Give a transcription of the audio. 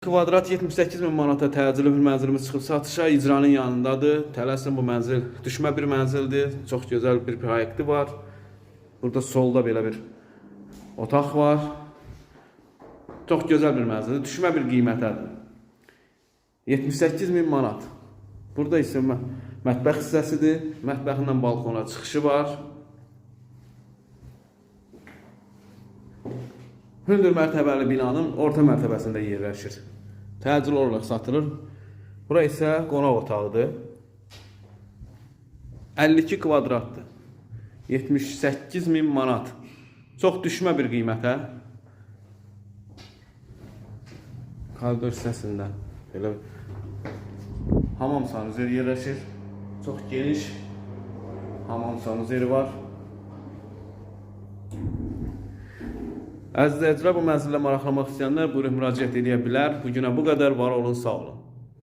kvadrat 78 min manata təcili bir mənzilimiz çıxıb satışa, icranın yanındadır. Tələsin, bu mənzil düşmə bir mənzildir. Çox gözəl bir proyekti var. Burada solda belə bir otaq var. Çox gözəl bir mənzildir. Düşmə bir qiymətədir. 78 min manat. Burada isə mətbəx hissəsidir. Mətbəxindən balkona çıxışı var. Hündür mərtəbəli binanın orta mərtəbəsində yerləşir. Təcil olaraq satılır. Bura isə qonaq otağıdır. 52 kvadratdır. 78 min manat. Çox düşmə bir qiymətə. Koridor hissəsində belə hamam sanuzeli yerləşir. Çox geniş hamam sanuzeli var. Əziz izləyicilər, bu mənzillə maraqlanmaq istəyənlər buyurun müraciət edə bilər. Bugünə bu qədər, var olun, sağ olun.